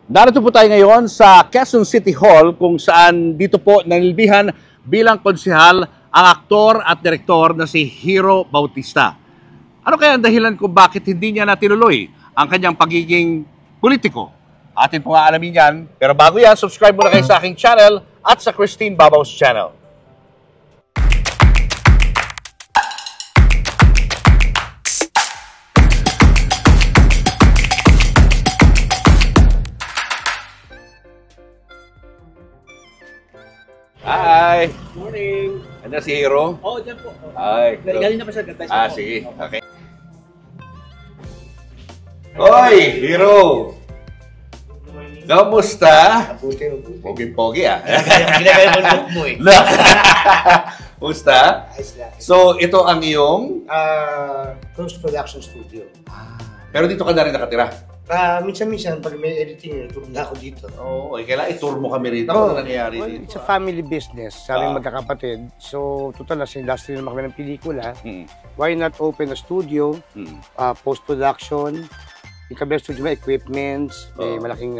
Narito po tayo ngayon sa Quezon City Hall kung saan dito po nanilbihan bilang konsehal ang aktor at direktor na si Hero Bautista. Ano kaya ang dahilan kung bakit hindi niya natuloy ang kanyang pagiging politiko? Atin po nga alamin yan. Pero bago yan, subscribe muna kayo sa aking channel at sa Christine Babao's channel. Hi! Morning! Ano si Hero? Oo, dyan po. Hi! Galing na pa siya. Sige. Okay. Hoy! Hero! Kamusta? Pogi-pogi ah. Ginagaya mo look mo eh. Kamusta? So, ito ang iyong... Close Production Studio. Pero dito ka na rin nakatira? Minsan-minsan, pag may editing, tulog na ako dito. Oo, kailangan i-tour mo kami rito. Ano nangyayari Well, dito? it's a family business, sabing magkakapatid. So, total na sa industry naman kami ng pelikula. Why not open a studio, post-production, ikabilang studio may equipments, may malaking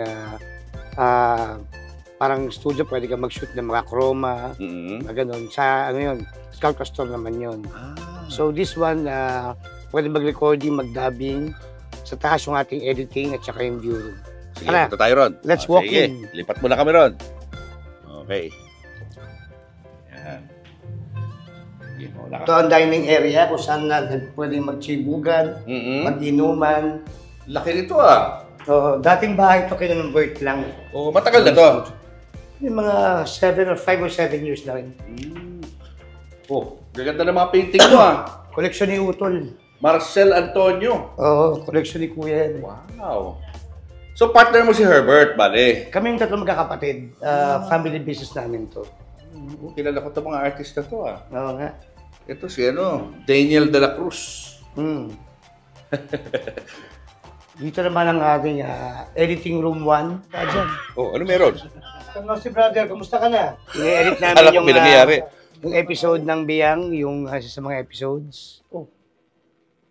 parang studio, pwede ka mag-shoot ng mga chroma, ganun. Sa ano yun, Scout Store naman yun. So, this one, pwede mag-recording, mag-dubbing, sa taas yung ating editing at saka yung view room. Sige, punta tayo ron. Let's walk in. Lipat muna kami ron. Okay. Yan. Ito ang dining area kung saan na pwedeng magchibugan, mag-inuman. Laki nito ah. Dating bahay ito kinonvert lang. Oh, matagal na to. Yung mga 5 or 7 years na rin. Oh, gaganda ng mga painting mo ah. Koleksyon ni Utol. Marcel Antonio. Oo, koleksyon ni Kuya yan. Wow. So partner mo si Herbert, bale? Kami yung tatlo magkakapatid. Family business namin to. Kilala ko itong mga artist na to ah. Oo nga. Ito si Daniel de la Cruz. Dito naman ang ating editing room 1. Diyan. Oh, ano meron? Hello si brother, kumusta ka na? I-edit namin Alam ko nangyayari. yung episode ng Biyang, yung sa mga episodes.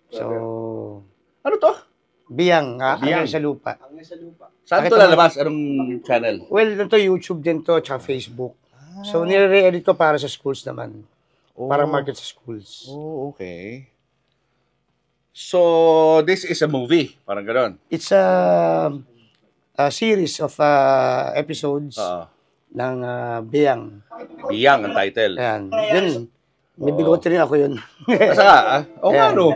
So, ano to? Biyang, Biyang. Angel sa Lupa. Saan ito lalabas? Anong channel? Well, ito YouTube din to, tsaka Facebook. So, nire-edit ko para sa schools naman. Para market sa schools. Oh, okay. So, this is a movie. Parang gano'n. It's a series of episodes ng Biyang. Biyang ang title. Ayan. Yun. May bigote rin ako yun. Asa ka? Oo nga, no?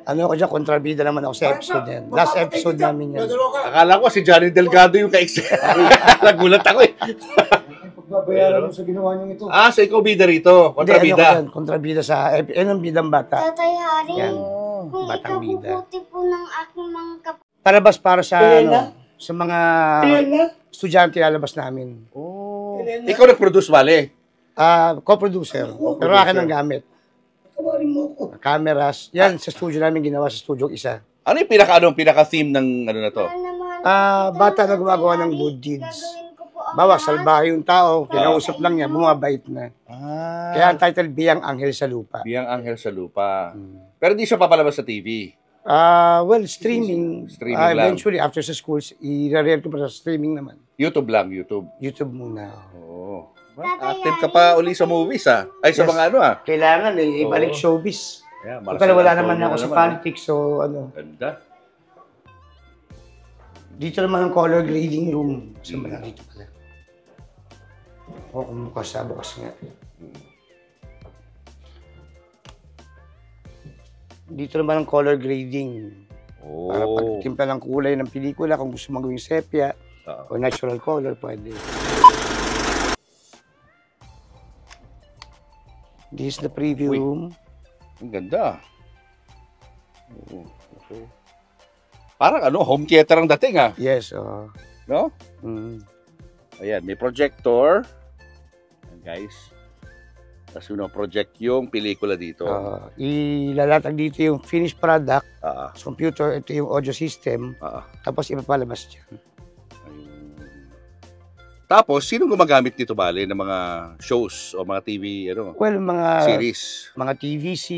Ano ako dyan, kontrabida naman ako sa episode yan. Last episode namin yan. Akala ko si Johnny Delgado yung ka-ex. Nagulat ako eh. Pagbabayaran mo sa ginawa niyo ito. Sa ikaw bida rito. Kontrabida. Hindi, kontrabida sa, ng bidang bata. Tatay Hari, Yan. kung Batang bida. ikabubuti po ng aking mga Parabas para sa, sa mga estudyante lalabas namin. Ikaw nag-produce, Vale? Co-producer. Pero akin ang gamit. Cameras. Yan, sa studio namin ginawa sa studio isa. Ano yung pinaka-theme ng ano na to? Bata na gumagawa ng good deeds. Bawa, salbahe yung tao, kinausap lang niya, bumabait na. Kaya ang title, Biyang Anghel sa Lupa. Biyang Anghel sa Lupa. Pero di siya papalabas sa TV. Well, streaming. Streaming lang. Eventually, after sa schools, i-rare ko pa sa streaming naman. YouTube lang, YouTube. YouTube muna. Oo. Active ka pa uli sa movies Ay, sa mga ano Kailangan ibalik showbiz. Yeah, Kung wala naman ako sa politics, so ano. Ganda. Dito naman ang color grading room. So, dito pala. Kumukas nga. Dito naman ang color grading. Para pagtimpla ng kulay ng pelikula, kung gusto magawing sepia o natural color, pwede. This is the preview room. Ang ganda. Okay. Parang home theater ang dating Yes. No? Ayan, may projector. Ayan, guys. Tapos project yung pelikula dito. Ilalatag dito yung finished product. Sa computer, ito yung audio system. Tapos ipapalabas dyan. Tapos, sino gumagamit nito, Bale, ng mga shows o mga TV, Well, mga series? Mga TVC,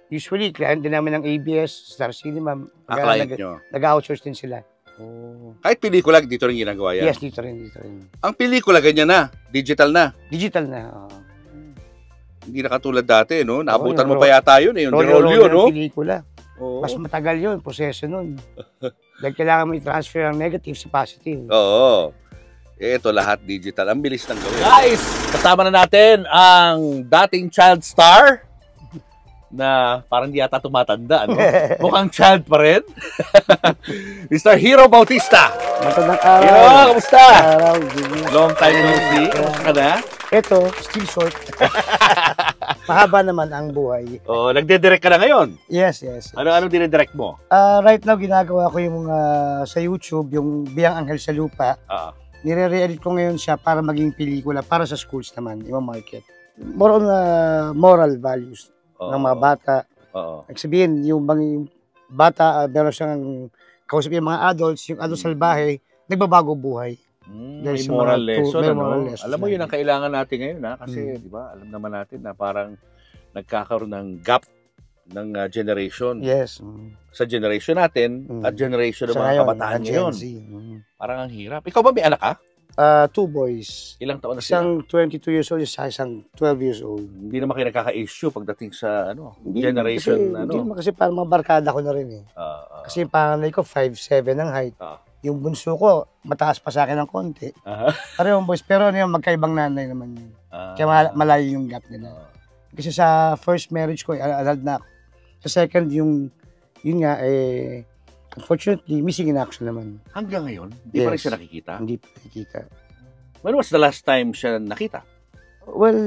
Usually, client din namin ng ABS, Star Cinema. Client nyo? Nag-outsource din sila. Oh. Kahit pelikula, dito rin ginagawa yan? Yes, dito rin. Ang pelikula, ganyan na? Digital na? Digital na, Hindi na katulad dati, no? Naabutan mo pa yata yun, yung rolyo, no? Pelikula. Oo. Mas matagal yun, proseso nun. Dahil kailangan mo i-transfer ang negative sa positive. Oo. Ito lahat digital. Ang bilis ng gawin. Guys, kasama na natin ang dating child star na parang di yata tumatanda, no? Mukhang child pa rin. Mr. Hero Bautista. Magandang araw. Hero, kamusta? Araw. Long time no see. Kamusta ka na? Ito, still short. Mahaba naman ang buhay. Oh, nagde-direct ka na ngayon? Yes. Ano dire-direct mo? Right now, ginagawa ko yung sa YouTube, yung Biyang Anghel sa Lupa. Nire-re-edit ko ngayon siya para maging pelikula para sa schools naman, yung market. More on moral values ng mga bata. Nagsabihin, yung bata, meron siyang kausap yung mga adults, yung adult salbahe, nagbabago buhay. May moral lesson, Alam mo, yun ang kailangan natin ngayon, ha? Kasi, di ba, alam naman natin na parang nagkakaroon ng gap ng generation. Yes. Sa generation natin at generation ng mga kabataan ngayon. Parang ang hirap. Ikaw ba may anak ka? 2 boys. Ilang taon na sila? Isang 22 years old, isang 12 years old. Hindi naman kayo nagkaka-issue pagdating sa generation. Hindi naman kasi parang mga barkada ko na rin eh. Kasi yung panganay ko, 5'7" ang height. Yung bunso ko, mataas pa sa akin ng konti. Parehong boys, pero magkaibang nanay naman yun. Kaya malayo yung gap nila. Kasi sa first marriage ko, adult na ako. Sa second, yun nga, unfortunately, missing in action naman. Hanggang ngayon, hindi pa rin siya nakikita? Hindi pa nakikita. When was the last time siya nakita? Well,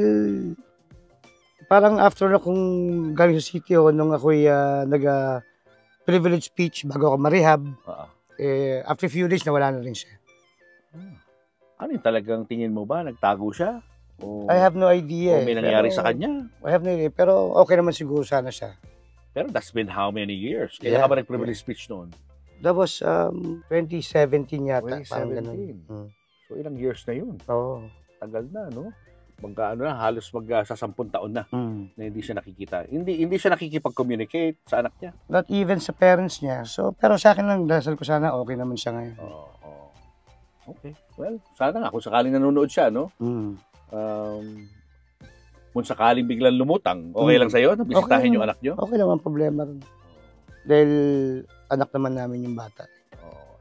parang after akong galing sa city nung ako'y nag-privilege speech bago ako ma-rehab, after a few days, nawala na rin siya. Ano yung talagang tingin mo ba? Nagtago siya? I have no idea. O may nangyari sa kanya? I have no idea. Pero okay naman siguro sana siya. Pero that's been how many years? Kailan ka ba nag-privilege speech noon? That was 2017 yata. 2017. So ilang years na yun? Oo. Tagal na, no? Halos magsasampung taon na na hindi siya nakikita. Hindi siya nakikipag-communicate sa anak niya. Not even sa parents niya. So, pero sa akin lang, dasal ko sana okay naman siya ngayon. Okay. Well, sana nga kung sakaling nanonood siya, no? Kung sakaling biglang lumutang, okay lang sa'yo? Bisitahin yung anak nyo? Okay lang, ang problema rin. Dahil anak naman namin yung bata.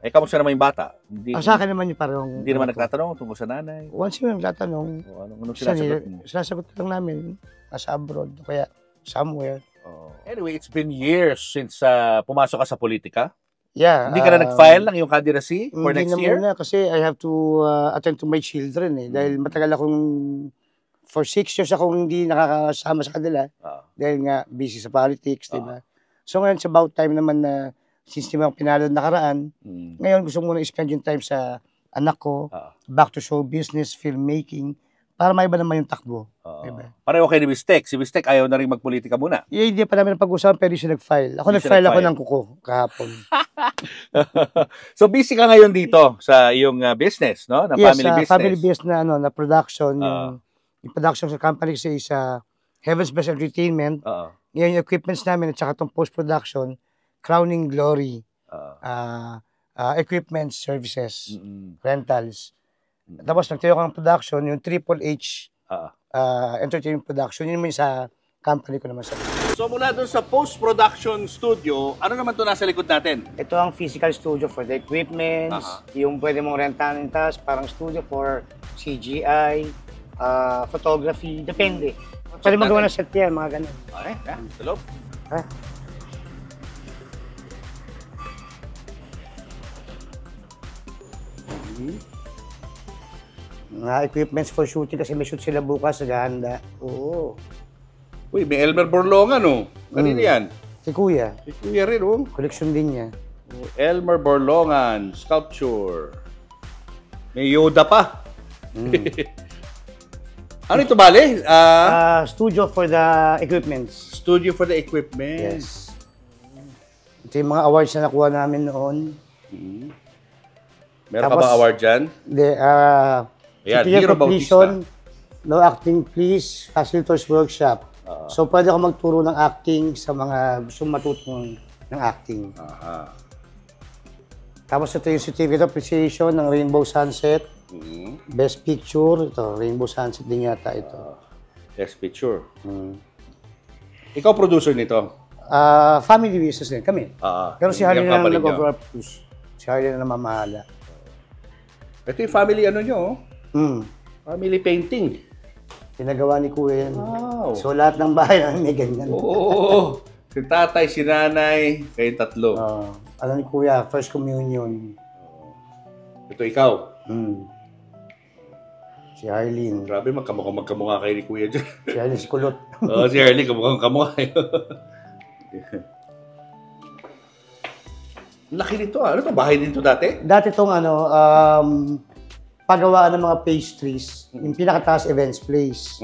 Kamusta naman yung bata? Sa akin naman yung parang... Hindi naman nagtatanong tungkol sa nanay? Once yung nagtatanong, anong sinasagot mo? Sinasagot lang namin, nasa abroad, kaya somewhere. Anyway, it's been years since pumasok ka sa politika. Yeah. Hindi ka na nag-file ng iyong candidacy for next year? Hindi na muna kasi I have to attend to my children dahil matagal akong for 6 years akong hindi nakakasama sa kanila dahil nga busy sa politics, diba? So ngayon, it's about time naman na since di mo pinalo nakaraan, ngayon gusto mo muna i-spend yung time sa anak ko, back to show business, filmmaking, para maiba naman yung takbo. Diba? Pareho kayo ni Bistek. Si Bistek ayaw na rin magpolitika muna. Hindi pa namin pag-usapan, pero siya nag-file. Ako nag-file ako ng kuko kahapon. So busy ka ngayon dito sa iyong business, no? Na family business. Family business na production. Yung production sa company kasi is Heaven's Best Entertainment. Ngayon yung equipments namin at saka itong post-production, Crowning Glory, equipment services, rentals. Tapos nagtayo ka ng production, yung Triple H Entertainment Production, yun mo sa company ko naman sa. So mula doon sa post-production studio, ano naman ito nasa likod natin? Ito ang physical studio for the equipments, yung pwede mong rentahan ng task, parang studio for CGI, photography, depende. Pwede magawa ng set yan, mga ganun. Okay, sa loob. Mga equipments for shooting kasi may shoot sila bukas, naghahanda. Oo. Uy, may Elmer Borlongan, oh. Kanina yan? Si Kuya. Si Kuya rin, oh. Collection din niya. Elmer Borlongan, sculpture. May Yoda pa. Ano ito, bale? Studio for the equipments. Studio for the equipments. Yes. Ito yung mga awards na nakuha namin noon. Meron ka bang award dyan? Ayan, Hero Bautista. No acting please, facilitators workshop. So pwede ako magturo ng acting sa mga gustong matutong ng acting. Tapos ito yung certificate of appreciation ng Rainbow Sunset. Best Picture. Ito, Rainbow Sunset din yata ito. Best Picture. Ikaw producer nito? Family business din, kami. Pero si Harley na lang nag-overproduce. Si Harley na namamahala. Ito yung family ano nyo, family painting. Pinagawa ni Kuya yan. Wow. So lahat ng bahay namin may ganyan. Oo. Si tatay, si nanay, kayo tatlo. Alam ni Kuya, first communion. Ito ikaw. Si Harleen. Grabe, magkamukha kayo ni Kuya dyan. Si Harleen si Kulot. Si Harleen, kamukha kayo. Laki nito Ano to? Bahay din to dati? Dati itong pagawaan ng mga pastries. Yung pinakataas events place.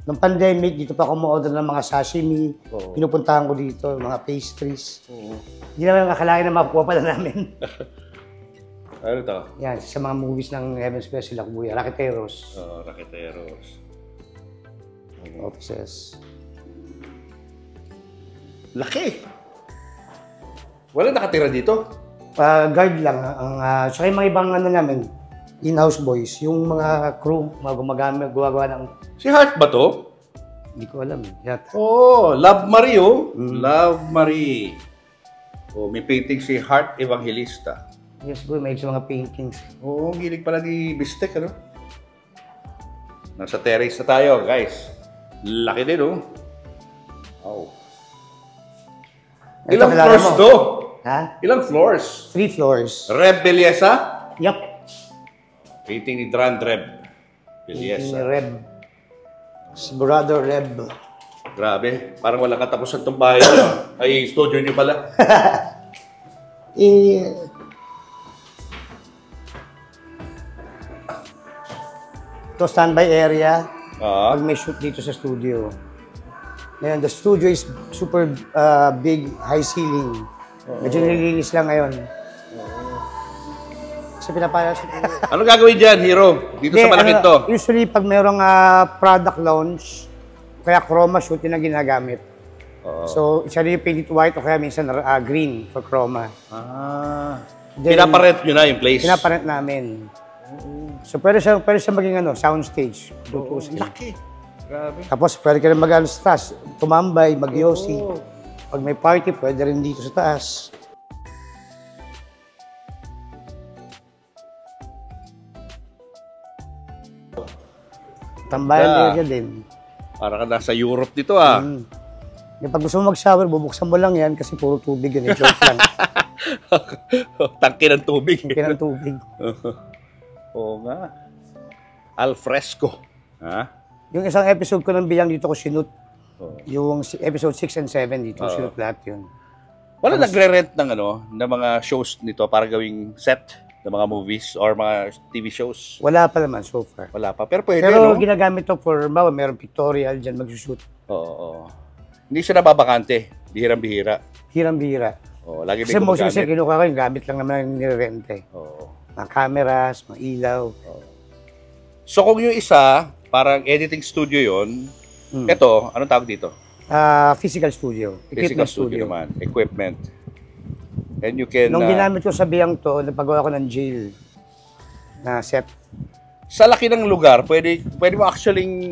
Nung pandemic, dito pa ako ma-order ng mga sashimi. Pinupuntahan ko dito, mga pastries. Hindi naman nakalain na makukuha pala namin. Ano to? Yan, sa mga movies ng Heaven's Best sila Kuya. Raqueteros. Raqueteros. Offices. Laki! Wala nakatira dito? Guard lang. Saka yung mga ibang namin, in-house boys. Yung mga crew, mga gumagawa ng... Si Hart ba to? Hindi ko alam. Yata. Love Marie Love Marie. May painting si Hart Evangelista. Yes, boy. May mga paintings. Gilig pala ni Bistek, ano? Nasa terrace na tayo, guys. Laki din, Wow. Ilang floors to? Ha? Ilang floors? 3 floors. Reb Bellesa? Yup. Painting ni Dran Reb Bellesa. Reb. Si Brother Reb. Grabe. Parang walang katapusan itong bahay. Ay, studio niyo pala. Ito, standby area. Ah. Pag may shoot dito sa studio. Ngayon, the studio is super big, high ceiling. Medyo nililinis lang ngayon. Kasi pinapaya siya. Ano gagawin dyan, Hero? Dito sa malaking to? Usually, pag mayroong product launch, kaya chroma shoot yun ang ginagamit. So, isa rin yung painted white o kaya minsan green for chroma. Pinaparent nyo na yung place? Pinaparent namin. So, pwede siya maging sound stage. Laki. Grabe. Tapos, pwede ka rin sa taas, tumambay, mag-yosi. Pag may party, pwede rin dito sa taas. Tambayan area din. Para ka nasa Europe dito, Pag gusto mo mag-shower, bubuksan mo lang yan kasi puro tubig yun. Joke lang. Tangke ng tubig. Tangke ng tubig. Oo nga. Al fresco. Yung isang episode ko ng Biyang dito ko sinut. Yung episode 6 and 7 dito, sinut lahat yun. Wala nagre-rent ng ng mga shows nito para gawing set ng mga movies or mga TV shows? Wala pa naman so far. Wala pa. Pero pwede, Pero ginagamit to for, mayroong pictorial dyan magsushoot. Oo. Hindi siya nababakante. Bihirang-bihira. Hirang-bihira. Lagi may Kasi most gumagamit. kasi kinuha ko yung gamit lang naman yung nire-rente. Mga cameras, mga ilaw. So kung yung isa, parang editing studio yon, ito, anong tawag dito? Physical studio. Physical studio naman. Equipment. And you can... Nung ginamit ko sa Biyang to, napagawa ko ng jail na set. Sa laki ng lugar, pwede mo actually,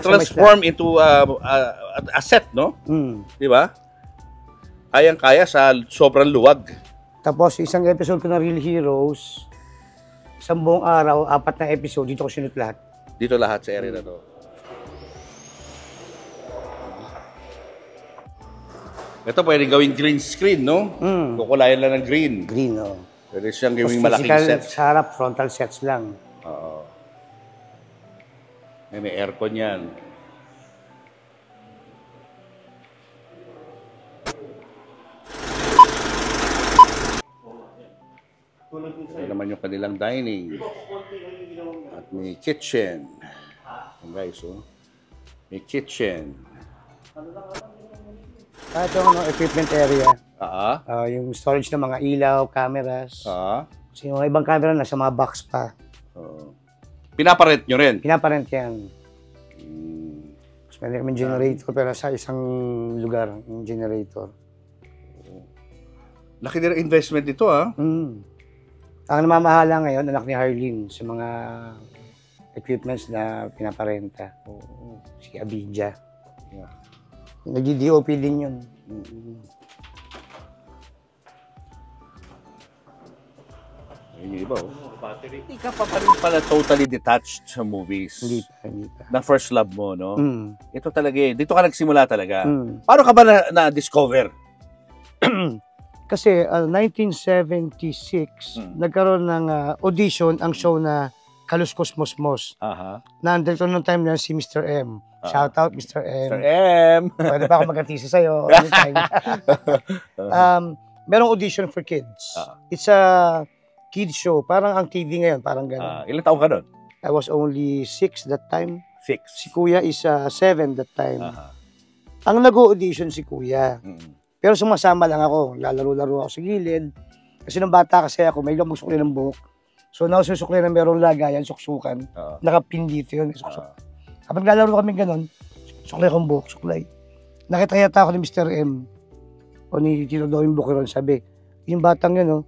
transform into a set, no? Di ba? Kayang-kaya sa sobrang luwag. Tapos, isang episode ko ng Real Heroes, isang buong araw, 4 na episode, dito ko sinut lahat. Dito lahat sa area na to. Ito pwede gawing green screen, no? Kukulayan lang ng green. Green, Pwede siyang gawing malaking set. Sa harap, frontal sets lang. Oo. May aircon yan. Ito naman yung kanilang dining. At may kitchen. Yan guys, may kitchen. Ito equipment area. Yung storage ng mga ilaw, cameras. Kasi yung ibang camera nasa mga box pa. Pinaparent nyo rin? Pinaparent yan. Mas pwede kami generator pero sa isang lugar yung generator. Laki din ang investment dito, Ang namamahala ngayon, anak ni Harleen sa mga equipments na pinaparenta. Si Abidja. Yeah. Nag-DOP din yun. Yung iba, battery. Hindi ka pa rin pala totally detached sa movies. Hindi pa. Na first love mo, no? Ito talaga eh. Dito ka nagsimula talaga. Paano ka ba na-discover? Kasi 1976, nagkaroon ng audition ang show na Kalus Kosmos. Na ang director noong time na si Mr. M. Shout out, Mr. M. Mr. M. Pwede pa ako mag-artista sa'yo. Merong audition for kids. It's a kids show. Parang ang TV ngayon, parang gano'n. Ilang taon ka doon? I was only 6 that time. 6. Si Kuya is 7 that time. Ang nag-audition si Kuya. Pero sumasama lang ako. Lalaro-laro ako sa gilid. Kasi nung bata kasi ako, may lang magsukli ng buhok. So nasusukli na merong lagayan, suksukan. Nakapin dito yun. Kapag lalaro kami gano'n, suklay akong buhok, suklay. Nakita yata ako ni Mr. M. O ni Tito Doing Bukiron, sabi, yung batang yun, oh,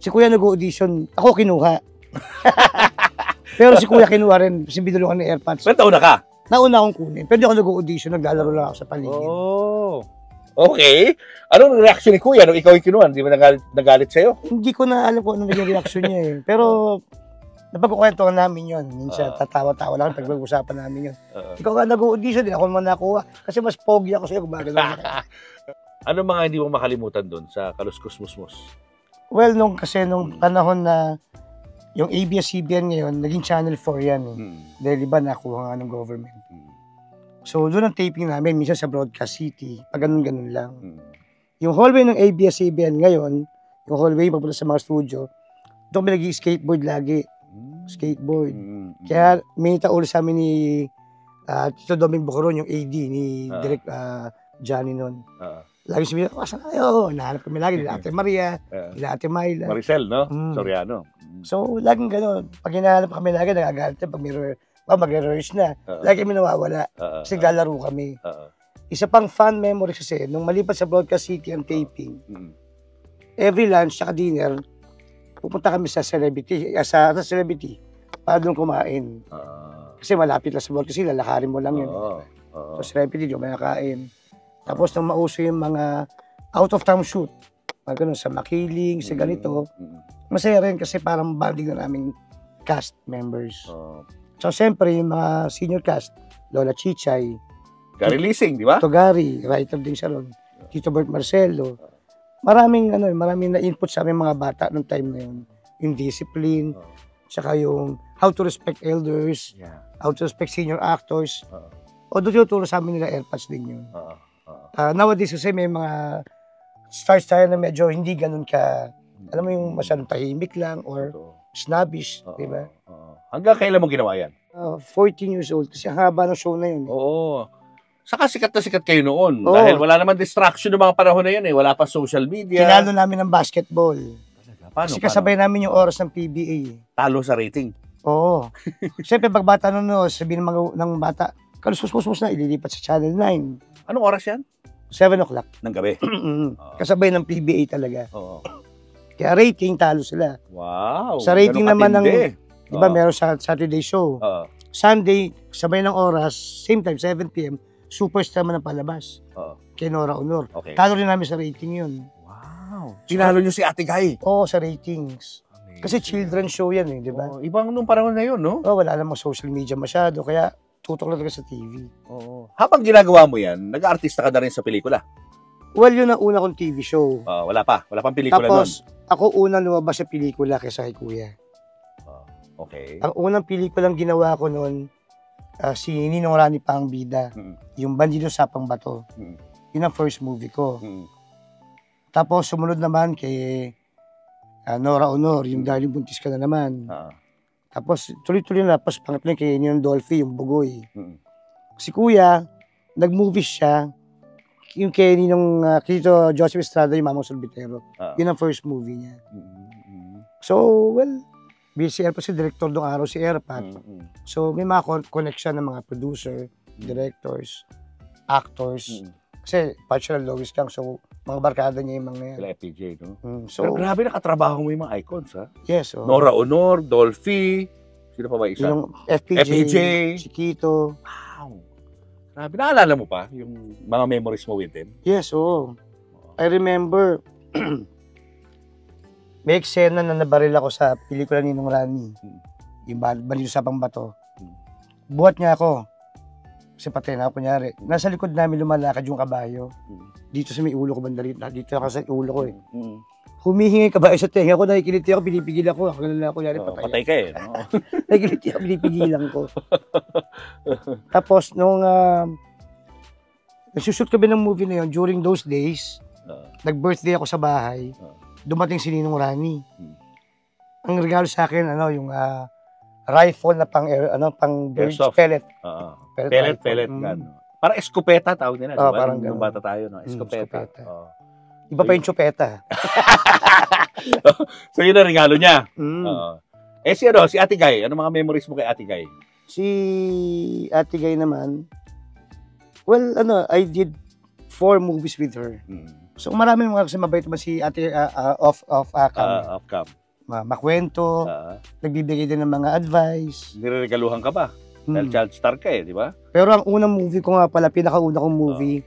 si Kuya nag-audition, ako kinuha. Pero si Kuya kinuha rin, kasi binulungan ng AirPods. Ilang taon na ka? Nauna akong kunin. Pero di ako nag-audition, naglalaro lang ako sa paligid. Oh. Okay. Anong reaction ni Kuya nung ikaw yung kinuha? Hindi mo nagalit sa'yo? Hindi ko na alam kung ano naging reaction niya eh. Pero napagkukwentuhan namin yun. Minsan tatawa-tawa lang pag mag-usapan namin yun. Ikaw nga nag-audition, di ako naman nakuha. Kasi mas pogi ako sa'yo kung bakit lang. Ano mga hindi mo makalimutan doon sa Kalus Kosmos? Well, nung panahon na yung ABS-CBN ngayon, naging Channel 4 yan eh. Dahil iba nakuha nga ng government. So, doon ang taping namin, minsan sa Broadcast City, pag ganun-ganun lang. Yung hallway ng ABS-CBN ngayon, yung hallway papunta sa mga studio, doon kami nag-skateboard lagi. Skateboard. Kaya may taulo sa amin ni Tito Doming Bukiron, yung AD, ni Direk Johnny nun. Lagi sabihin, asan kayo? Nahanap kami lagi nila Ate Maria, nila Ate Myla. Maricel, no? Soriano. So, laging gano'n. Pag hinahanap kami lagi, nagagalit pag magre-rehearse na. Lagi kami nawawala. Kasi lalaro kami. Isa pang fun memory kasi, nung malipat sa Broadcast City ang taping, every lunch at dinner, pupunta kami sa celebrity, para doon kumain. Kasi malapit lang sa Broadcast City, lalakarin mo lang yun. So, celebrity, di mo nakain. Tapos nang mauso yung mga out-of-town shoot, pag ganun, sa Makiling, sa ganito, masaya rin kasi parang bonding na naming cast members. So, siyempre, yung mga senior cast, Lola Chichay, Gary Lising, di ba? Tito Gary, writer din siya ron, Tito Bert Marcelo. Maraming na-input sa aming mga bata noong time na yun. Yung discipline, tsaka yung how to respect elders, how to respect senior actors. O doon tinuturo sa amin nila AirPods din yun. Nowadays kasi may mga stars tayo na medyo hindi ganun ka, alam mo yung masyadong tahimik lang or snobbish, di ba? Hanggang kailan mo ginawa yan? 14 years old kasi haba ng show na yun. Oo. Saka sikat na sikat kayo noon. Dahil wala naman distraction ng mga panahon na yun eh. Wala pa social media. Tinalo namin ng basketball. Paano? Kasi kasabay namin yung oras ng PBA. Talo sa rating. Oo. Siyempre pag bata nun, sabihin ng bata, kalusus-mus na, ililipat sa Channel 9. Anong oras yan? 7 o'clock. Ng gabi. Kasabay ng PBA talaga. Oo. Kaya rating, talo sila. Wow. Sa rating naman ng, di ba meron sa Saturday show. Sunday, sabay ng oras, same time, 7 p.m., Superstar man ang palabas. Kay Nora Honor. Talo rin namin sa rating yun. Wow. Tinalo nyo si Ate Guy. Oo, sa ratings. Amazing. Kasi children's show yan eh, di ba? Ibang nung panahon na yun, no? Wala namang social media masyado, kaya tutok lang sa TV. Habang ginagawa mo yan, nag-artista ka na rin sa pelikula? Well, yun ang una kong TV show. Wala pa. Wala pang pelikula nun. Tapos, ako unang lumabas sa pelikula kaysa kay Kuya. Okay. Ang unang pelikulang ginawa ko noon, si Ninong Rani Pangbida, yung Bandido sa Pangbato. Yun ang first movie ko. Tapos sumunod naman kay Nora Honor, yung Darling Buntis Ka Na Naman. Tapos tuloy-tuloy na, tapos pangatlo kay Ninong Dolphy, yung Bugoy. Si Kuya, nag-movie siya, yung kay Ninong Tito Joseph Estrada, yung Mamang Solbitero. Yun ang first movie niya. So, well, si Erpat si director doong araw, si Erpat. So, may mga connection ng mga producer, directors, actors. Kasi, partial Lois Kang. So, Mga barkada niya yung mga yan. Sila FPJ, no? So, Pero grabe nakatrabaho mo yung mga icons, ha? yes. Oh. Nora Honor, Dolphy, sino pa ba isa? Yung FPJ, Chiquito. Wow. Grabe, naalala mo pa yung mga memories mo with them? Yes, oo. I remember, may eksena na nabaril ako sa pelikula ni Ninong Rani. Yung Baliw sa Pangbato. Buhat niya ako. Kasi patay na ako, kunyari. Nasa likod namin lumalakad yung kabayo. Dito sa may ulo ko, bandali. Dito ako sa ulo ko eh. Humihingi kabayo sa tenga ko, nakikiliti ako, pinipigil ako. Ako na lang, kunyari, Patay ka eh. No? Nakikiliti ako, pinipigilan ko. Tapos, nung nagsushoot kami ng movie na yun, during those days, nag-birthday ako sa bahay, dumating si Ninong Rani. Ang regalo sa akin, yung rifle na pang birds pellet. Pellet gun. Parang eskopeta tawag nila. Oh, parang nung bata tayo, no? Eskopeta. Iba pa yung chupeta. So yun ang regalo niya. Si Ate Guy, ano mga memories mo kay Ate Guy? Si Ate Guy naman, well, I did 4 movies with her. So marami mga kasi mabait naman si Ate off-cam. Makwento, nagbibigay din ng mga advice. Nireregaluhan ka ba? Dahil child star ka eh, di ba? Pero ang unang movie ko nga pala, pinakauna kong movie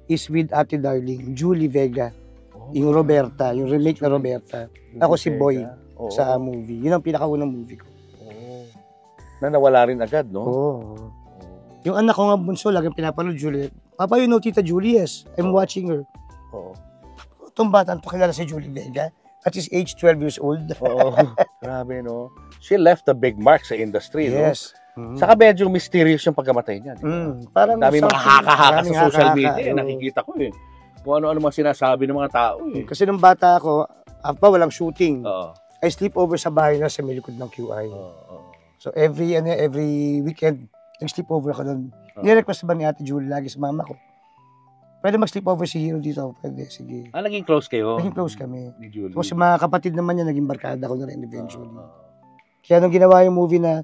is with Ate Darling, Julie Vega. Yung Roberta, yung remake na Roberta. Ako si Boy sa movie. Yun ang pinakaunang movie ko. Na nawala rin agad, no? Yung anak ko nga bunso, laging pinapanood, Julie. Papa, you know Tita Julie? Yes, I'm watching her. Itong bata to kilala si Julie Vega. At his age 12 years old. Grabe, no? She left a big mark sa industry, yes. No? Saka medyo mysterious yung pagkamatay niya. Parang dami mga haka-haka sa social media. Nakikita ko eh. Kung ano-ano mga sinasabi ng mga tao eh. Kasi nung bata ako, walang shooting. I sleep over sa bahay na sa milikod ng QI. So every weekend, nag-sleep over ako doon. Nirequest ba ni Ate Julie lagi sa mama ko? Pwede mag-sleep over si Hero dito. Pwede, sige. Naging close kayo? Naging close kami. Ni Julie. Tapos mga kapatid naman niya, naging barkada ko na rin eventually. Kaya nung ginawa yung movie na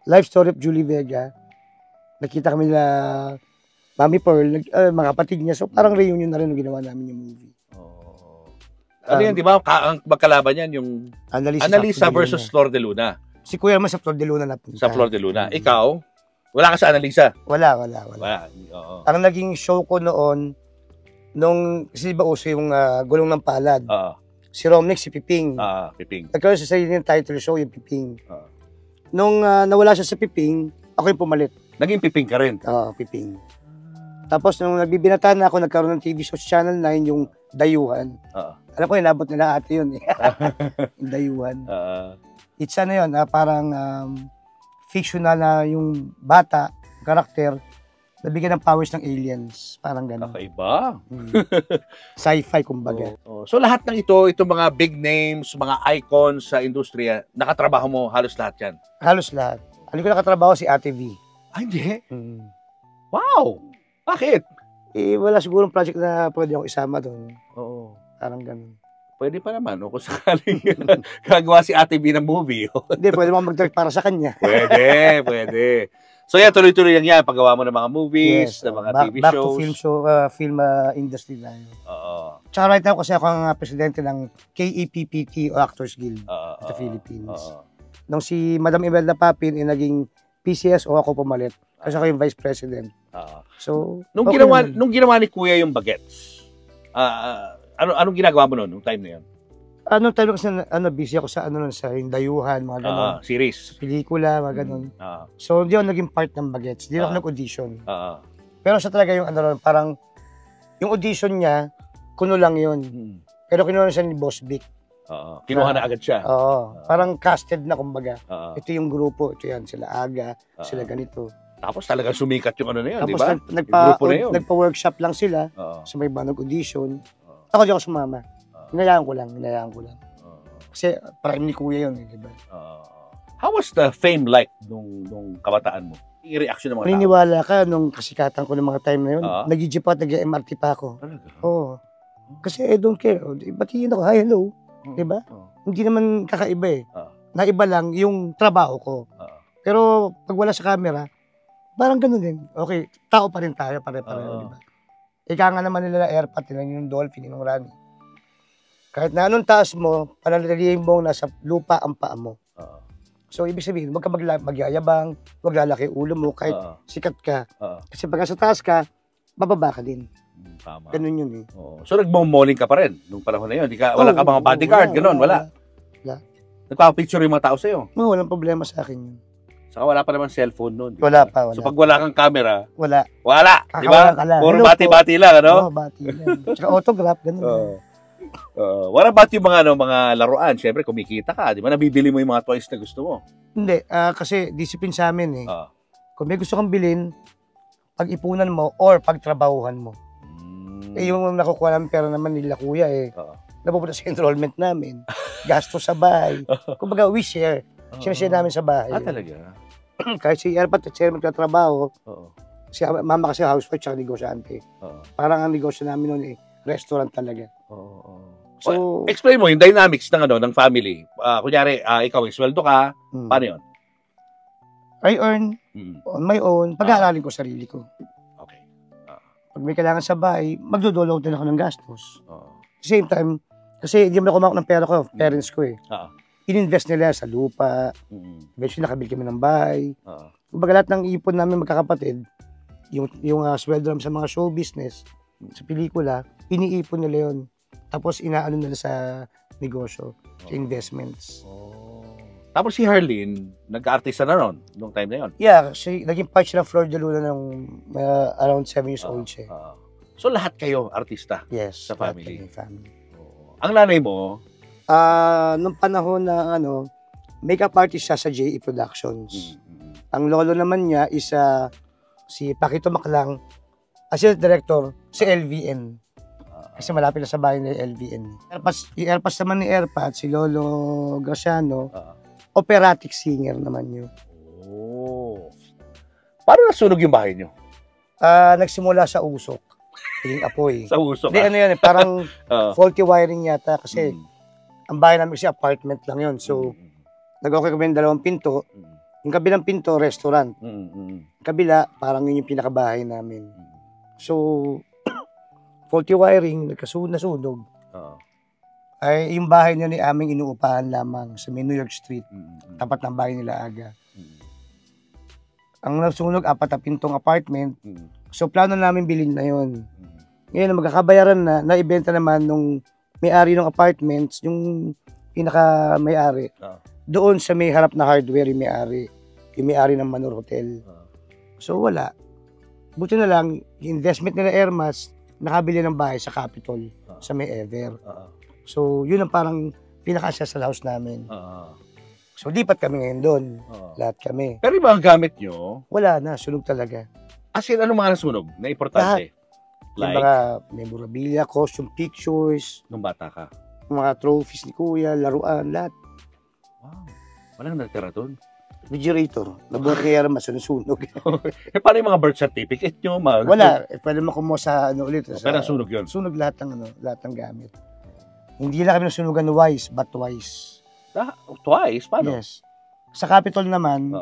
Life Story of Julie Vega, nakita kami na Mami Pearl, mga kapatid niya. So parang reunion na rin nung ginawa namin yung movie. Ano yan, di ba? Ang magkalaban yan, yung Annalisa versus Flor de Luna. Si Kuya naman sa Flor de Luna napunta. Sa Flor de Luna. Ikaw, wala ka sa Annalisa? Wala. Ang naging show ko noon, kasi ba uso yung Gulong ng Palad. Si Romnick, si Piping. Piping. Nagkaroon sa sarili ng title show, yung Piping. Nung nawala siya sa Piping, ako yung pumalit. Naging Piping ka rin? Oo, Piping. Tapos nung nagbibinata na ako, nagkaroon ng TV show sa Channel 9, yung Dayuhan. Alam ko, inabot nila ate yun eh. Yung Dayuhan. It's yun, parang fictional na yung bata, karakter, nabigyan ng powers ng aliens. Parang gano'n. Kakaiba. Sci-fi, kumbaga. So lahat ng itong mga big names, mga icons sa industriya, nakatrabaho mo halos lahat yan? Halos lahat. Ano ko nakatrabaho si Ate V. Hindi? Wow! Bakit? Wala sigurong project na pwede ako isama doon. Parang gano'n. Pwede pa naman, kung sakaling gagawa si Ate B ng movie. Hindi, pwede mo mag-direct para sa kanya. Pwede. So yan, tuloy-tuloy yan, paggawa mo ng mga movies, ng mga TV back shows. To film show, film industry na yun. Tsaka right now, kasi ako ang presidente ng KEPPT o Actors Guild sa Philippines. Nung si Madam Imelda Papin ay naging PCSO, ako pumalit. Kasi ako yung vice president. So, nung ginawa ni Kuya yung Bagets, anong ginagawa mo noon, nung time na yun? Anong time kasi busy ako sa sa yung Dayuhan, mga gano'n. Series. Pelikula, mga gano'n. So, hindi ako naging part ng Bagets. Hindi ako nag-audition. Pero siya talaga yung parang, yung audition niya, kuno lang yun. Pero kinuha siya ni Boss Vic. Kinuha na agad siya. Parang casted na, kumbaga. Ito yung grupo, ito yan, sila Aga, sila ganito. Tapos talagang sumikat yung ano na yun, di ba? Tapos nagpa-workshop lang sila, sa may ba nag-audition. Ako di ako sumama. Hinayaan ko lang. Kasi prime ni Kuya yun, di ba? How was the fame like nung kabataan mo? Yung reaction ng mga tao? Naniniwala ka nung kasikatan ko ng mga time na yun. Nag-jeep pa, nag-MRT pa ako. Talaga? Oo. Kasi I don't care. Batiin ako, hi, hello. Di ba? Hindi naman kakaiba eh. Naiba lang yung trabaho ko. Pero pag wala sa camera, parang ganun din. Okay, tao pa rin tayo, pare-pareho, di ba? Ika nga naman nila na airpot, nila yung dolphin, yung rani. Kahit na anong taas mo, pananatilihin mo nasa lupa ang paa mo. So, ibig sabihin, huwag ka magyayabang, huwag lalaki ulo mo, kahit sikat ka. Kasi pagka sa taas ka, bababa ka din. Tama. Ganun yun eh. So, nagmo-malling ka pa rin nung panahon na yun? Wala ka mga bodyguard, gano'n? Wala. Nagpapapicture yung mga tao sa'yo? Walang problema sa akin yun. Saka wala pa naman cellphone noon. Wala pa, wala. So, pag wala kang camera, wala. Di ba? Puro bati-bati lang, ano? Oo, bati lang. Tsaka autograph, ganun. What about yung mga laruan? Siyempre, kumikita ka, di ba? Nabibili mo yung mga toys na gusto mo. Hindi, kasi discipline sa amin eh. Kung may gusto kang bilhin, pag-ipunan mo or pagtrabahuhan mo. Yung nakukuha namin pera naman nila kuya eh. Napupunta sa enrollment namin. Gasto sa bahay. Kumbaga, we share. Share namin sa bahay. Talaga? Kahit si Erpat at Chairman katrabaho, si mama kasi housewife at negosyante. Parang ang negosyo namin noon eh, restaurant talaga. So, explain mo yung dynamics ng family. Kunyari, ikaw, sweldo ka, paano yun? I earn on my own, pag-aaralin ko sarili ko. Okay. Pag may kailangan sa bahay, magdodolaw din ako ng gastos. Same time, kasi hindi mo na kumako ng pera ko, parents ko eh. In-invest nila sa lupa, eventually nakabili kami ng bahay. Kumbaga lahat ng ipon namin magkakapatid, yung sweldo namin sa mga show business, sa pelikula, iniipon nila yun. Tapos inaano nila sa negosyo, sa investments. Tapos si Harleen, nag-artista na ron nung time na yun? Yeah, naging part siya ng Flor de Luna nung around 7 years old siya. So lahat kayo artista? Yes. Sa family? Family. Ang nanay mo? Nung panahon na makeup artist siya sa JE Productions. Ang lolo naman niya is si Paquito Maclang, assistant director sa LVN. Kasi malapit na sa bahay ng LVN. Airpads naman ni Airpads, si Lolo Graciano, operatic singer naman yun. Paano nasunog yung bahay niyo? Nagsimula sa usok. Yung apoy. Sa usok? Hindi, yan, parang faulty wiring yata kasi ang bahay namin kasi apartment lang yun. So, nag-okay kami ng 2 pinto. Yung kabilang pinto, restaurant. Kabila, parang yun yung pinakabahay namin. So, faulty wiring, nasunog. Ay, yung bahay niya ni aming inuupahan lamang sa New York Street. Tapat ng bahay nila Aga. Ang nasunog, 4 na pintong apartment. So, plano namin bilhin na yun. Ngayon, magkakabayaran na, naibenta naman nung may-ari ng apartments, yung pinaka-may-ari. Doon sa may harap na hardware yung may-ari. Yung may-ari ng Manor Hotel. So, wala. Buti na lang, yung investment nila Airmas, nakabili ng bahay sa Capitol, sa may Ever. So, yun ang parang pinaka-ancestral house namin. So, lipat kami ngayon doon. Lahat kami. Pero iba ang gamit nyo? Wala na, sunog talaga. As in, anong mga nasunog na importante? Like? Yung mga memorabilia, costume pictures. Nung bata ka? Mga trophies ni Kuya, laruan, lahat. Wow. Walang natira doon? Refrigerator. Nabuhat kaya naman, sunog. Paano yung mga birth certificate nyo? Wala. Pwede mo kumuha sa ulit. Pero sunog yun? Sunog lahat ng gamit. Hindi lang kami nasunugan once, but twice. Twice? Paano? Yes. Sa Capitol naman,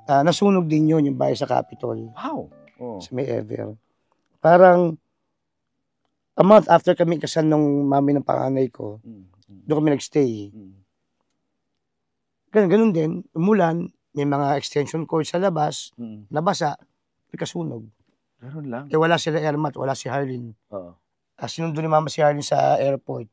nasunog din yun, yung bahay sa Capitol. Wow. Sa may Ever. Parang, a month after kami kasal nung mami ng panganay ko, doon kami nagstay. Ganun din, umulan, may mga extension cord sa labas, nabasa, nagkasunog. Ganun lang. Kaya wala sila Ermat, wala si Harleen. Sinundo ni mama si Harleen sa airport.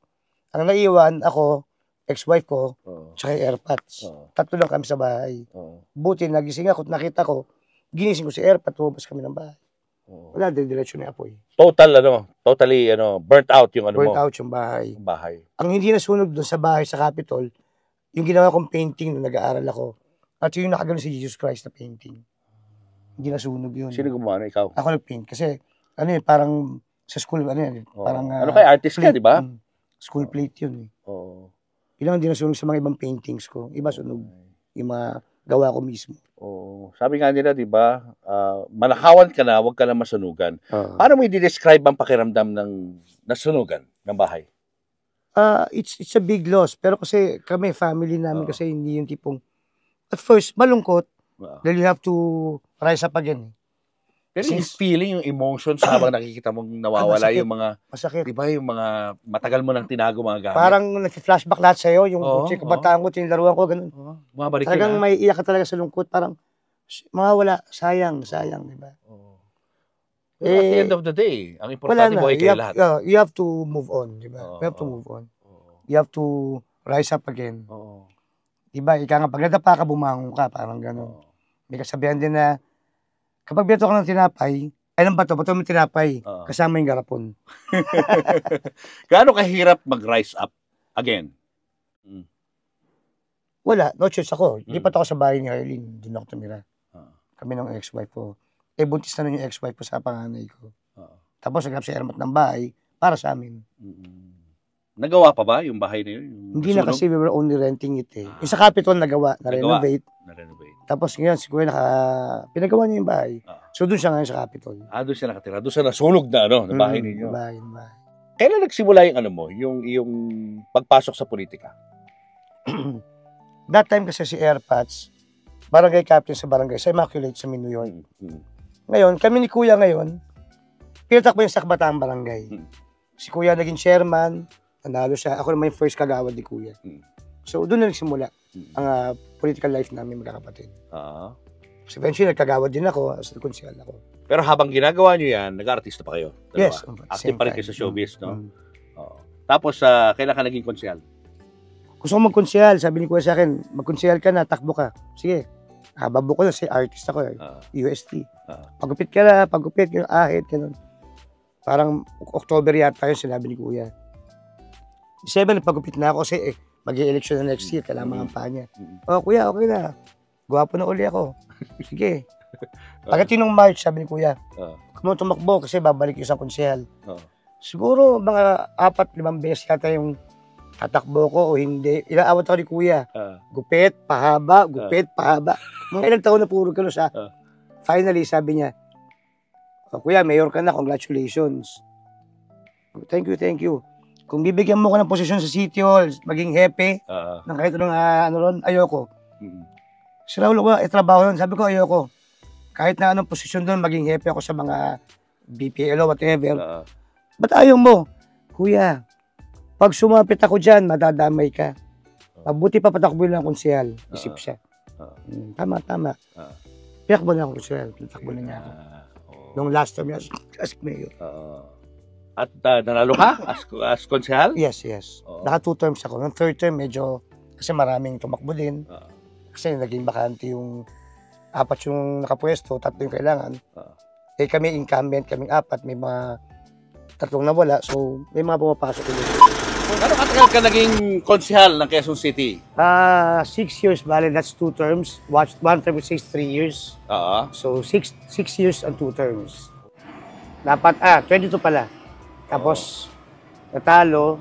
Ang naiwan, ako, ex-wife ko, tsaka yung Airpods. 3 lang kami sa bahay. Buti, nagising ako, nakita ko, ginising ko si Airpods, tumabas kami ng bahay. Wala, diretso na apoy. Totally, burnt out yung burnt out yung bahay. Ang hindi nasunog doon sa bahay sa Capitol, yung ginawa kong painting nung nag-aaral ako. At yung nakagano si Jesus Christ na painting. Hindi nasunog yun. Sino gumawa na ikaw? Ako nag-paint. Kasi, parang sa school, parang... kay artist ka, di ba? School plate yun eh. Ilang hindi nasunog sa mga ibang paintings ko. Iba sunog. Yung mga gawa ko mismo. Sabi nga nila, di ba, manakawan ka na, huwag ka na masunugan. Paano mo i-describe ang pakiramdam ng nasunugan ng bahay? It's a big loss. Pero kasi kami, family namin, kasi hindi yung tipong, at first, malungkot. Dahil you have to rise up again. Pero yung feeling, yung emotions habang nakikita mong nawawala yung mga, masakit. di ba yung mga matagal mo nang tinago mga gamit? Parang nag-flashback lahat sa'yo, yung kabataan ko, tinilaruan ko, ganun. Bumabalik Talagang yun, may iyak ka talaga sa lungkot, parang mawawala, sayang, di ba? At the end of the day, ang importante buhay kayo lahat. You have to move on, di ba? You have to move on. You have to rise up again. Di ba? Ika nga, pag nadapa ka, bumangon ka, parang gano'n. May kasabihan din na, kapag bito ka ng tinapay, ay ng bato mo tinapay, kasama yung garapon. Gaano kahirap mag-rise up again? Wala, no choice ako. Lipat ako sa bahay ni Arlene, doon ako tumira. Kami ng ex-wife ko. Buntis na nun yung ex-wife ko sa panganay ko. Tapos naghanap si Ermat ng bahay para sa amin. Nagawa pa ba yung bahay na yun? Hindi na kasi we were only renting it eh. Yung sa Capitol nagawa, na-renovate. Tapos ngayon, si Kuya pinagawa niya yung bahay. So doon siya ngayon sa Capitol. Doon siya nakatira. Doon siya nasunog na, na bahay ninyo. Bahay. Kailan nagsimula yung yung pagpasok sa politika? That time kasi si Airpods, barangay captain sa barangay, sa Immaculate sa New York. Ngayon, kami ni Kuya ngayon, pinatakbo yung sa Bataan Barangay. Si Kuya naging chairman, nanalo siya. Ako naman yung first kagawad ni Kuya. So, doon na nagsimula ang political life namin magkakapatid. So, eventually, nagkagawad din ako, as konsehal ako. Pero habang ginagawa nyo yan, nag-artista pa kayo? Dalawa? Yes. Active pa rin kayo sa showbiz, no? Tapos, kailan ka naging konsehal? Gusto ko mag-konsehal. Sabi ni Kuya sa akin, mag-konsehal ka na, takbo ka. Sige. Babo ko na, si artist ako, UST. Pagupit ka na, ahit, ganun. Parang October yata yun, sinabi ni Kuya. 7, pagupit na ako kasi mag-i-election na next year, kailangan mga pa niya. Kuya, okay na. Gwapo na uli ako. Sige. Pagdating ng March, sabi ni Kuya, huwag mo tumakbo kasi babalik yung sa konsehal. Siguro mga 4-5 beses yata yung tatakbo ko o hindi. Ilang awat ako ni Kuya. Gupit, pahaba, pahaba. Mga ilang taon na puro ka sa. Finally, sabi niya, Kuya, mayor ka na, congratulations. Thank you. Kung bibigyan mo ka ng posisyon sa City Hall, maging hepe, ng kahit anong ayoko. Si Raul, trabaho nun. Sabi ko, ayoko. Kahit na anong posisyon doon, maging hepe ako sa mga BPL o whatever. Ba't ayaw mo? Kuya, pag sumapit ako dyan, madadamay ka. Mabuti pa patakbo lang ang konsehal. Isip siya. Tama. Pinakbo na akong konsehal. Patakbo na niya ako. Nung last time, as mayor. At nanalo ka as konsehal? Yes. Naka 2 terms ako. Nung 3rd term, medyo, kasi maraming tumakbo din. Kasi naging bakante yung 4 yung nakapwesto, 3 yung kailangan. Kami incumbent, kaming 4, may mga 3 na wala. So, may mga pumapasok ulit. Ano katagal ka naging konsehal ng Quezon City? 6 years, bale, that's 2 terms. 1 term is 3 years. So, 6 years and 2 terms. Dapat, 22 pala. Tapos, natalo.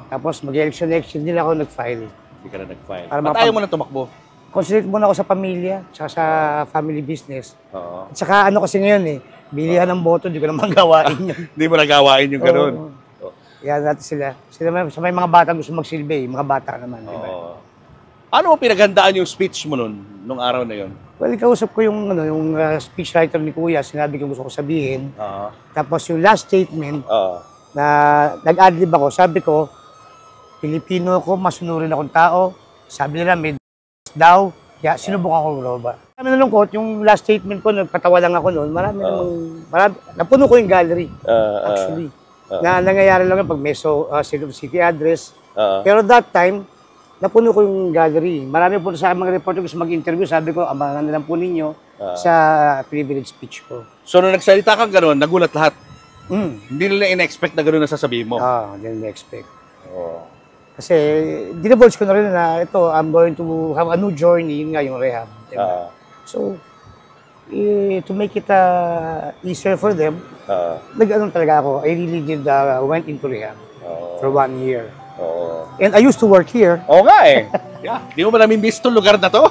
Tapos, mag-election next year, hindi na ako nag-file. Hindi ka na nag-file. Ba't ayaw mo na tumakbo? Concentrate muna ako sa pamilya, tsaka sa family business. At saka ano kasi ngayon bilihan ng boto, hindi ko naman gawain yun. Hindi mo nagawain yung gano'n? Yan natin sila. Sa may mga bata gusto magsilbi, mga bata naman. Diba? Ano mo pinaghandaan yung speech mo nung araw na yun? Well, kausap ko yung speechwriter ni Kuya, sinabi ko gusto ko sabihin. Tapos yung last statement, na nag-adlib ako, sabi ko, Pilipino ako, masunurin akong tao. Sabi nila, may daw, kaya sinubukan ko roba. Marami nalungkot, yung last statement ko, nagpatawa lang ako noon, marami napuno ko yung gallery, actually. Na nangyayari lang pag may city address. Pero that time, napuno ko yung gallery. Marami po sa mga reporter gusto mag-interview, sabi ko, abangan na lang po ninyo sa privilege speech ko. So, nung nagsalita kang gano'n, nagulat lahat? Hindi nila in-expect na gano'n na sasabihin mo? Hindi nila expect. Kasi, dinavulge ko na rin na ito, I'm going to have a new journey, yun nga yung rehab. So, to make it easier for them, nag-ano talaga ako, I really went into rehab for 1 year. And I used to work here. Oo nga Di mo ba namin-miss itong lugar na to?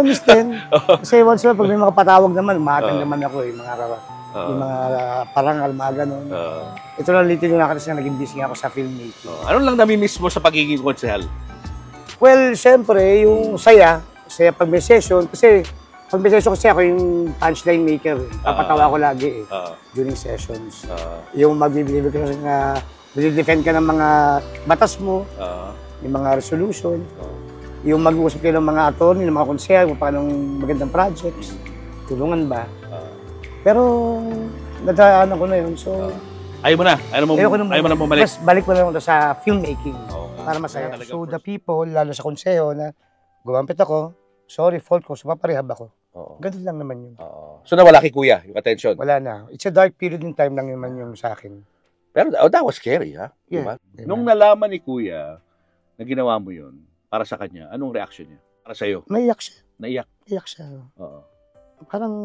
Miss din. Kasi once pag may mga patawag naman, umatang naman ako yung mga parangal, mga ganun. Ito lang litin na kasi naging busy ako sa filmmaking. Ano lang nami-miss mo sa pagiging konsehal? Well, siyempre, yung saya pag may session, kasi Pag may session kasi ako yung punchline maker. Papatawa ko lagi during sessions. Yung magbibigay ka na defend ka ng mga batas mo, yung mga resolution, yung mag-uusap kayo ng mga attorney, ng mga konsehal, kung paano magandang projects, tulungan ba. Pero nadaanan ko na yun, so... Ayaw mo na? Ayaw mo na bumalik? Mas balik mo na lang sa filmmaking para masaya. So the people, lalo sa konseho na gumampit ako, sorry, fault ko, so paparehab ako. Ganun lang naman yun. So nawala kay Kuya yung attention? Wala na. It's a dark period in time lang naman yung sa akin. Pero that was scary, ha? Yeah. Diba? Nung nalaman ni Kuya na ginawa mo yun para sa kanya, anong reaction niya? Para sa'yo? Naiyak siya. Naiyak siya. Oo. Parang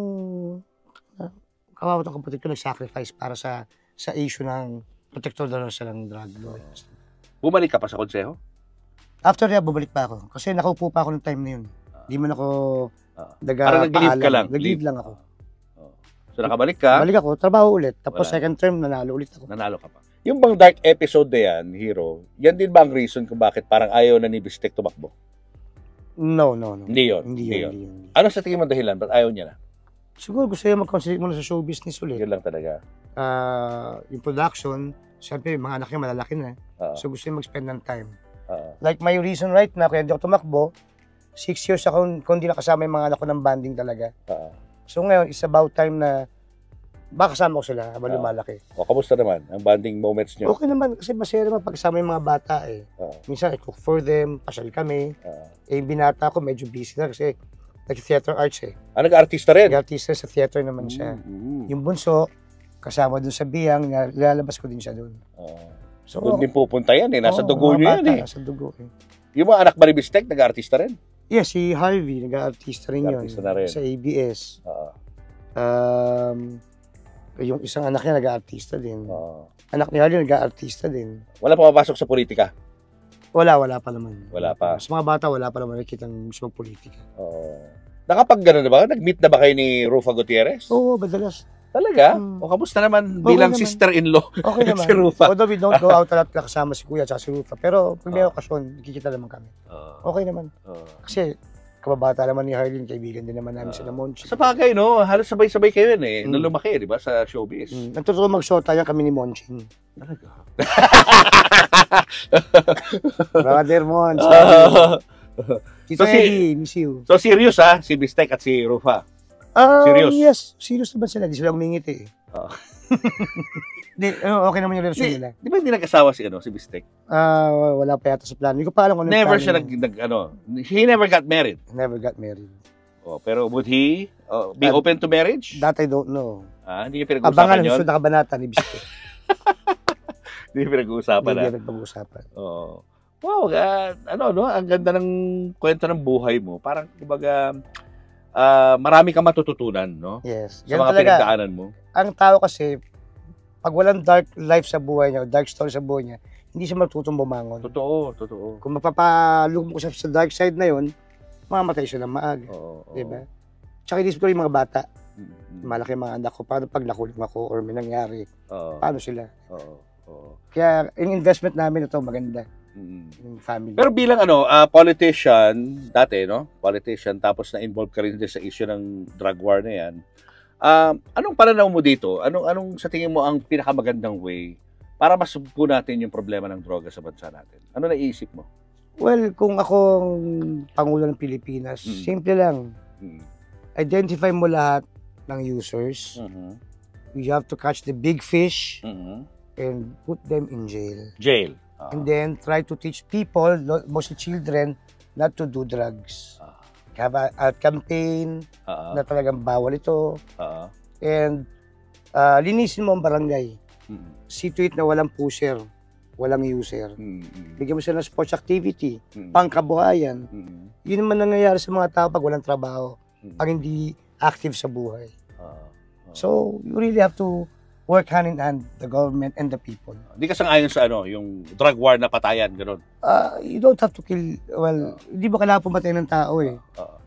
kawawa ng kapatid ko nag-sacrifice para sa issue ng protector daw siya ng drug laws. Bumalik ka pa sa konseho? After that, bumalik pa ako. Kasi nakaupo pa ako ng time na yun. Hindi man ako parang nag-leave ka lang? Nag-leave lang ako. So nakabalik ka? Balik ako, trabaho ulit. Tapos second term, nanalo ulit ako. Nanalo ka pa. Yung bang dark episode na yan, Hero, yan din ba ang reason kung bakit parang ayaw na ni Bistek tumakbo? No. Hindi yun. Ano sa tingin mo dahilan? Ba't ayaw niya na? Siguro gusto niya mag-concentrate muna sa show business ulit. Yun lang talaga. Yung production, siyempre yung mga anak niya malalaki na. So gusto niya mag-spend ng time. Like my reason right now, kaya hindi ako tumakbo, 6 years ako kung hindi nakasama yung mga anak ko ng banding talaga. So ngayon, it's about time na baka kasama ko sila habang lumalaki. Kamusta naman ang bonding moments niyo? Okay naman, kasi masaya naman pagkasama yung mga bata eh. Minsan I cook for them, pasyal kami. Yung binata ko medyo busy na kasi nag-theater arts eh. Nag-artista rin? Nag-artista sa theater naman siya. Yung bunso, kasama dun sa biyang, nilalabas ko din siya dun. So, doon din pupunta yan eh, nasa dugo niyo yan eh. Nasa dugo eh. Yung mga anak ba ni Bistek, nag-artista rin? Yeah, si Harvey, nag-artista rin yun. Na rin. Sa ABS. Yung isang anak niya nag-artista din. Anak ni Harvey nag-artista din. Wala pa mapasok sa politika? Wala pa naman. Wala pa. Sa mga bata, wala pa naman nakikita ng mismong politika. Nakapag gano'n na ba? Nag-meet na ba kayo ni Rufa Gutierrez? Oo, madalas. Talaga? O kamusta naman bilang naman. sister-in-law Okay naman. si Rufa? Although we don't go out a lot kasama si Kuya at si Rufa. Pero pag may okasyon, nakikita naman kami. Okay naman. Kasi kababata naman ni Harleen, kaibigan din naman namin sila Monchi. Sa bagay, no? Halos sabay-sabay kayo yun eh. Nung lumaki, di ba? Sa showbiz. Nagtuturo mag-shota yan kami ni Monchi. Talaga? Brother Monch. Tito Eddie, miss you. So serious ha? Si Bistek at si Rufa? Serious? Yes. Serious naman sila. Di sila umingiti eh. Okay naman yung relasyon nila. Di ba hindi nag-asawa si Bistek? Wala pa yata sa plano. Hindi ko pa alam kung ano never siya he never got married? Never got married. Pero would he be open to marriage? That I don't know. Hindi niya pinag-uusapan yun? Abangan, susunod na kabanata ni Bistek. Hindi niya pinag-uusapan na? Hindi pinag-uusapan. Wow, ang ganda ng kwento ng buhay mo. Parang, kumbaga, marami kang matututunan, no? Yes. Sa mga pinagdaanan mo. Ang tao kasi, pag walang dark life sa buhay niya, dark story sa buhay niya, hindi siya matutong bumangon. Totoo. Kung magpapalugmok ko siya sa dark side na yun, mamamatay siya ng maaga. Diba? Tsaka inisip ko yung mga bata. Malaki mga anak ko, paano pag nakulong ako or may nangyari, paano sila? Kaya, yung investment namin ito, maganda. Yung family. Pero bilang politician, dati, no? Politician, tapos na-involve ka rin din sa issue ng drug war na yan. Anong pananaw mo dito? Anong sa tingin mo ang pinakamagandang way para masugpo natin yung problema ng droga sa bansa natin? Ano naiisip mo? Well, kung akong Pangulo ng Pilipinas, simple lang. Identify mo lahat ng users. You have to catch the big fish and put them in jail. And then try to teach people, mostly children, not to do drugs. Have a campaign na talagang bawal ito. And linisin mo ang barangay. See to it na walang pusher, walang user. Bigyan mo sila ng sports activity, pangkabuhayan. Yun naman nangyayari sa mga tao pag walang trabaho, pag hindi active sa buhay. So, you really have to work hand in hand, the government and the people. Hindi ka sang-ayon sa yung drug war na patayan, gano'n? You don't have to kill, hindi ba kailangan pumatay ng tao eh.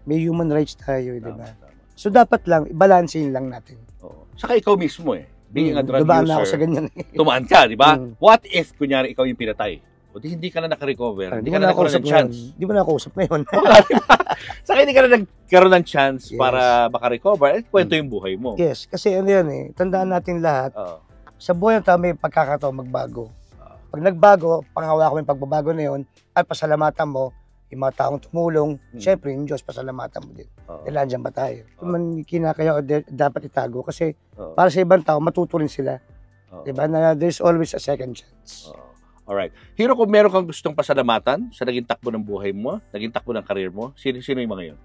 May human rights tayo, di ba? So dapat lang, balansin lang natin. Saka ikaw mismo being a drug dumaan user, na ako sa ganyan eh. Tumaan ka, di ba? What if, kunyari, ikaw yung pinatay? O di hindi ka na nakarecover, hindi ka na nakaroon ng chance. Di ba nakausap ngayon? Diba? Saka hindi ka na nagkaroon ng chance Yes. para makarecover. Kwento yung buhay mo. Yes, kasi ano yan eh, tandaan natin lahat, Oo. sa buhay ng tao may pagkakataon magbago. Pag nagbago, pangawa ko yung pagbabago na yun, at pasalamatan mo, yung mga taong tumulong, syempre yung Diyos, pasalamatan mo din. Dahil nandiyan ba tayo? Kung man kinakaya o dapat itago, kasi para sa ibang tao, matuto rin sila. Diba? Na there's always a second chance. Alright. Hero, kung meron kang gustong pasalamatan sa naging takbo ng buhay mo, naging takbo ng karir mo, sino yung mga yun?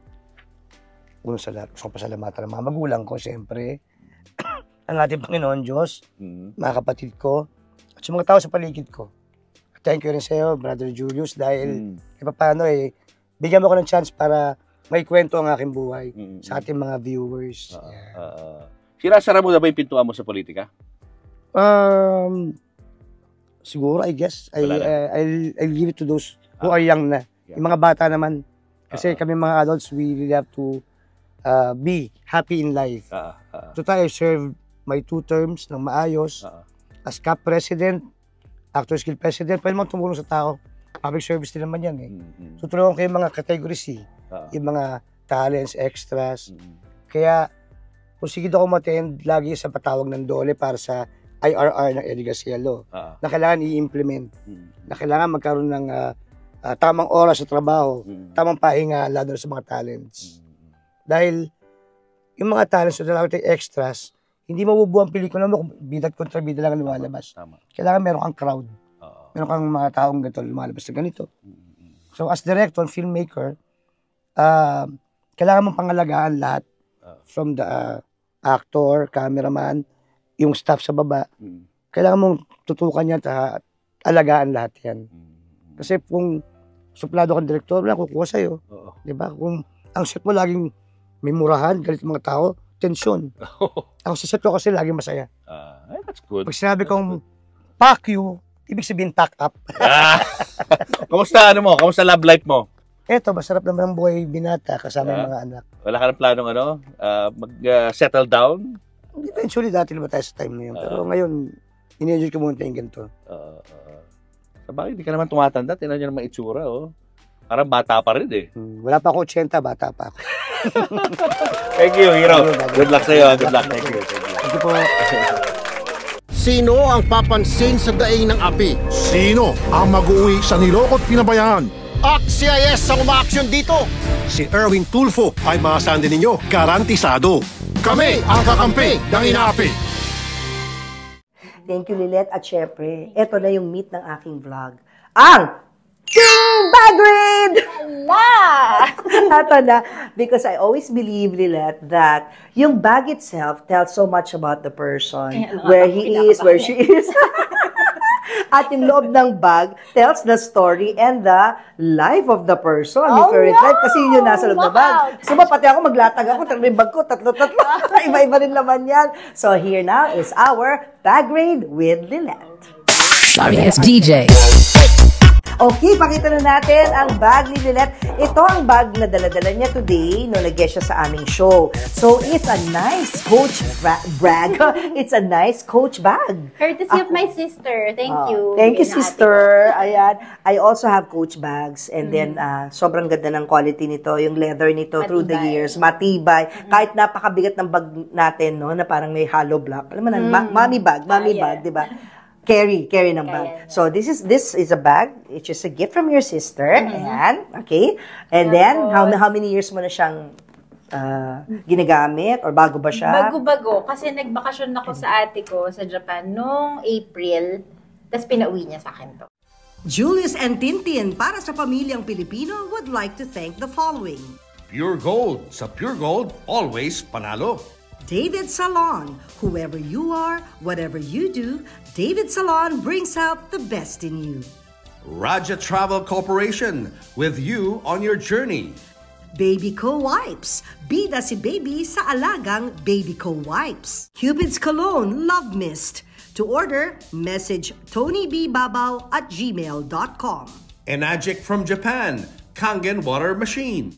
Una sa lahat, gusto kong pasalamatan ng mga magulang ko, syempre. Ang ating Panginoon Diyos, mga kapatid ko, at sa mga tao sa paligid ko. Thank you rin sa iyo, Brother Julius, dahil paano bigyan mo ko ng chance para may kwento ang aking buhay sa ating mga viewers. Sinasara mo na ba yung pintuan mo sa politika? Siguro, I guess. I'll give it to those who are young na. Yung mga bata naman. Kasi kami mga adults, we really have to be happy in life. So tayo, serve my 2 terms ng maayos. As CAP President, Actors Guild President, pwede mong tumulong sa tao. Public service din naman yan eh. Tutulungan ko yung mga category C, yung mga talents, extras. Kaya, kung sige ako mag-attend, lagi sa patawag ng DOLE para sa IRR ng Eddie Garcielo, na kailangan i-implement, na kailangan magkaroon ng tamang oras sa trabaho, tamang pahinga, lalo sa mga talents. Dahil, yung mga talents, so dalawa tayong extras, hindi mabubuo ang pelikula mo kung bidat kontra bida lang ang lumalabas. Kailangan meron kang crowd. Meron kang mga taong ganito lumalabas na ganito. So as director, filmmaker, kailangan mong pangalagaan lahat. From the actor, cameraman, yung staff sa baba. Kailangan mong tutukan yan at alagaan lahat yan. Kasi kung suplado kang director, wala kukuha sa'yo. Diba? Kung ang set mo laging may murahan, galit mga tao, tensyon. Ako sa set ko kasi lagi masaya. That's good. Pag sinabi kong pack you, ibig sabihin pack up. Kamusta Kamusta love life mo? Eto, masarap naman ang buhay binata kasama yung mga anak. Wala ka ng planong mag-settle down? Eventually, dati naman tayo sa time na yun. Pero ngayon, in-enjoy ko muna yung ganito. Sa bagay, hindi ka naman tumatanda. Tingnan nyo naman itsura, oh. Parang bata pa rin eh. Wala pa ako 80, bata pa ako. Thank you, Hero. Good luck sa'yo. Good luck. Thank you. Thank you po. Sino ang papansin sa daing ng api? Sino ang mag-uwi sa nilokot pinabayaan? AXIS ang umaaksyon dito. Si Erwin Tulfo ay maasahan din ninyo, garantisado. Kami ang kakampi ng inaapi. Thank you, Lilette. At syempre, eto na yung meet ng aking vlog. Ang King Bagrid! Ito na. Because I always believe, Lilette, that yung bag itself tells so much about the person. Where he is, where she is. At yung loob ng bag tells the story and the life of the person. Yung current life. Kasi yun yung nasa loob ng bag. So, pati ako maglatag ako. Yung bag ko, tatlo. Iba-iba rin naman yan. So, here now is our Bagrid with Lilette. Sorry, it's DJ. Okay, pakita na natin ang bag ni Lilette. Ito ang bag na dala-dala niya today nung nag-guest siya sa aming show. So, it's a nice Coach brag. It's a nice Coach bag. Courtesy of my sister. Thank you. Thank you, sister. Ayan. I also have Coach bags. And then, sobrang ganda ng quality nito. Yung leather nito through the years. Matibay. Kahit napakabigat ng bag natin, no, na parang may hollow block. Alam mo na, mommy bag, di ba? Carry ng bag. So this is a bag which is a gift from your sister. Ayan, okay. And then how many years mo na siyang ginagamit or bago ba siya? Bago kasi nagbakasyon ako sa ate ko sa Japan noong April. Tapos pinauwi niya sa akin to. Julius and Tintin para sa pamilyang Pilipino would like to thank the following. Pure Gold. Sa Pure Gold, always panalo. David Salon. Whoever you are, whatever you do, David Salon brings out the best in you. Raja Travel Corporation. With you on your journey. Baby Co Wipes. Bida si baby sa alagang Baby Co Wipes. Cupid's Cologne Love Mist. To order, message tonybbabaw@gmail.com. Enagic from Japan. Kangen Water Machine.